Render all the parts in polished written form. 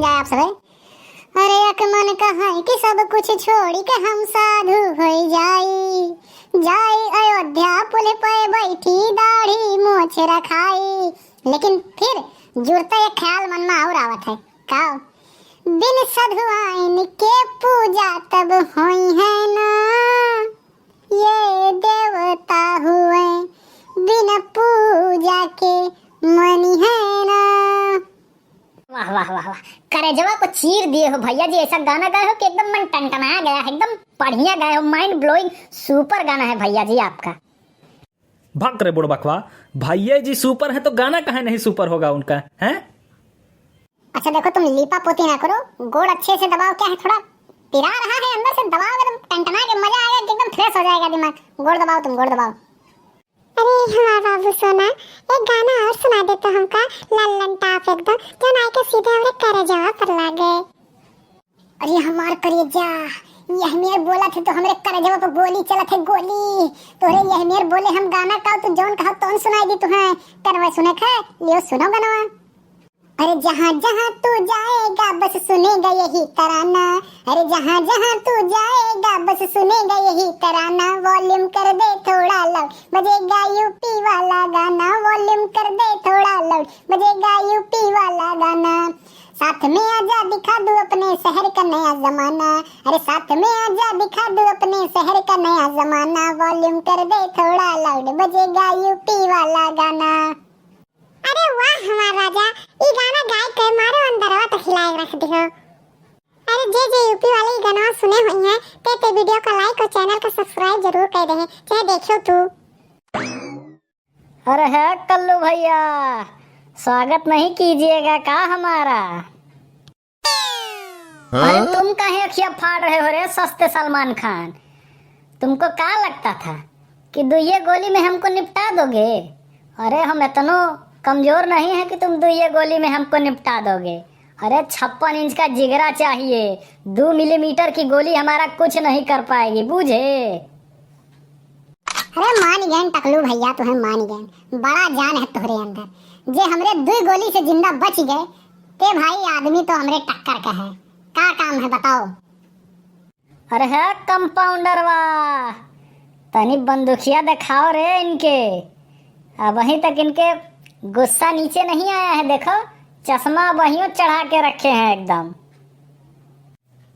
सुन जाए आप सब। अरे अकमन कहा कि सब कुछ छोड़ी के हम साधु हो जाई अयोध्या पुल पे बैठी दाढ़ी मोछ रखाई। लेकिन फिर जुड़ता एक ख्याल मन में और आवत है का बिन साधुआइन के पूजा तब होई है ना, ये देवता हुए बिन पूजा के मनी है ना। वाह वाह वाह वाह, करेजवा को चीर दिए हो भैया जी। ऐसा गाना गाए हो कि एकदम मन टनटनाया गया है, एकदम बढ़िया गाए हो, माइंड ब्लोइंग सुपर गाना है भैया जी आपका। भाग करे बुढ़ बकवा, भैया जी सुपर है तो गाना कहाँ नहीं सुपर होगा उनका है। अच्छा देखो तुम लीपा पोती ना करो, गोड़ अच्छे से दबाओ। क्या है थोड़ा पिरा रहा है अंदर से, दबाओ एकदम टनटना के मजा आएगा, एकदम फ्रेश हो जाएगा दिमाग। गोड़ दबाओ, तुम गोड़ दबाओ। अरे हमारा बाबू सोना एक गाना और सुना दे तो हमका लल्लन टाप एकदम जो नाई के सीधे हमरे करेजवा पर लागे। अरे हमार करेजा यह मेर बोला थे तो हमरे करेजवा पर गोली चला थे गोली। तोरे यह मेर बोले हम गाना का तो जौन कहा तौन सुनाई दी तुम्हें। करवा सुने खे लियो सुनो गाना। अरे जहाँ जहाँ तू जाएगा बस सुनेगा यही तराना। अरे जहाँ जहाँ तू जाएगा बस सुनेगा यही तराना। वॉल्यूम कर दे थोड़ा लाउड बजेगा यूपी वाला गाना। वॉल्यूम कर दे थोड़ा लाउड बजेगा यूपी वाला गाना। साथ में आजा दिखा दूं अपने शहर का नया जमाना। अरे साथ में आजा दिखा दूं अपने शहर का नया जमाना। वॉल्यूम कर दे थोड़ा लाउड बजेगा यूपी वाला गाना। अरे वाह हमारा राजा, ये गाना गाय के मारो अंदरवा तक हिलाए रख दियो। अरे जे यूपी वाले ये गाना सुने हुई हैं ते वीडियो को लाइक और चैनल को सब्सक्राइब जरूर कर दे, चाहे देखियो तू। अरे है कल्लू भैया, स्वागत नहीं कीजिएगा का हमारा। अरे तुम काहे अखियां फाड़ रहे हो रे सस्ते सलमान खान। तुमको क्या लगता था कि दुइये गोली में हमको निपटा दोगे। अरे हम इतनो कमजोर नहीं है कि तुम दुइये गोली में हमको निपटा दोगे। अरे 56 इंच का जिगरा चाहिए, 2 मिलीमीटर की गोली हमारा कुछ नहीं कर पाएगी, बूझे। अरे मान गए टकलू भैया, तुम्हें मान गए, बड़ा जान है तुम्हारे अंदर। जे हमरे 2 गोली से जिंदा बच गए ते भाई आदमी तो हमरे टक्कर का है। क्या काम है बताओ। अरे है कंपाउंडर वाह, तनी बंदूकिया दिखाओ रे इनके। अब वहीं तक इनके गुस्सा नीचे नहीं आया है, देखो चश्मा वहीं चढ़ा के रखे हैं एकदम।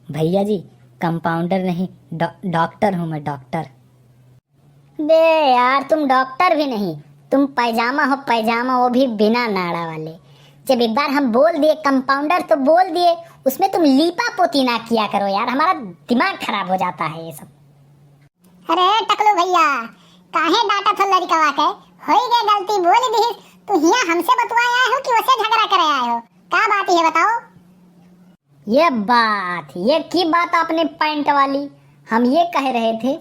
भैया जी कंपाउंडर नहीं डॉक्टर हूँ मैं, डॉक्टर। बे यार तुम डॉक्टर भी नहीं, तुम पैजामा हो पैजामा, वो भी बिना नाड़ा वाले। जब एक बार हम बोल दिए कंपाउंडर तो बोल दिए, उसमें तुम लीपा पोती ना किया करो यार, हमारा दिमाग खराब हो जाता है ये सब। अरे टकलू भैया काहे डाटा था लड़का के, हो गई गलती बोल दी तो हिया हमसे बतवाए आए हो कि वैसे झगड़ा करे आए हो। क्या बात है बताओ। ये की बात आपने पैंट वाली। हम ये कह रहे थे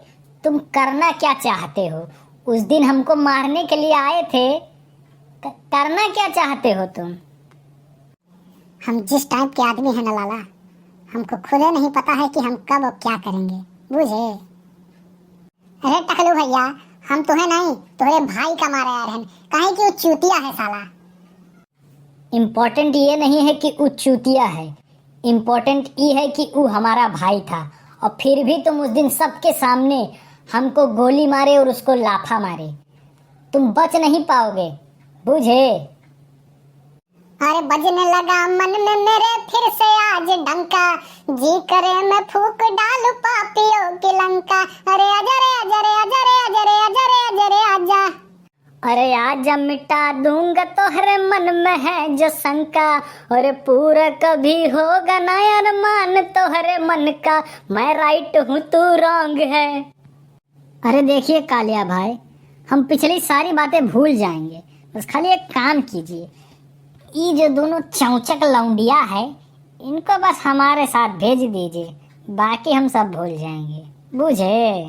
तुम करना क्या चाहते हो। उस दिन हमको मारने के लिए आए थे, करना क्या चाहते हो तुम। हम जिस टाइप के आदमी हैं ना लाला, हमको खुद नहीं पता है कि हम कब और क्या करेंगे, बुझे। अरे टकलू भैया हम तुम्हें नहीं तुम्हारे भाई का मारे आ रहे हैं, काहे कि वो चूतिया है साला। इम्पोर्टेंट ये नहीं है कि वो चूतिया है, इम्पोर्टेंट ये है कि वो हमारा भाई था। और फिर भी तुम उस दिन सबके सामने हमको गोली मारे और उसको लाफा मारे, तुम बच नहीं पाओगे, बुझे। अरे बजने लगा मन में मेरे फिर से आज डंका, जी करे मैं फूक डालू पापियों की लंका। अरे आजा रे आजा रे आजा रे आजा रे आजा रे आजा रे आजा। अरे आजा मिटा दूंगा तोहरे मन में है जो शंका। अरे पूरा कभी होगा ना अरमान तोहरे मन का, मैं राइट हूँ तू रॉन्ग है। अरे देखिए कालिया भाई, हम पिछली सारी बातें भूल जाएंगे, बस खाली एक काम कीजिए। ये जो दोनों चौचक लौंडिया है इनको बस हमारे साथ भेज दीजिए, बाकी हम सब भूल जाएंगे, बुझे।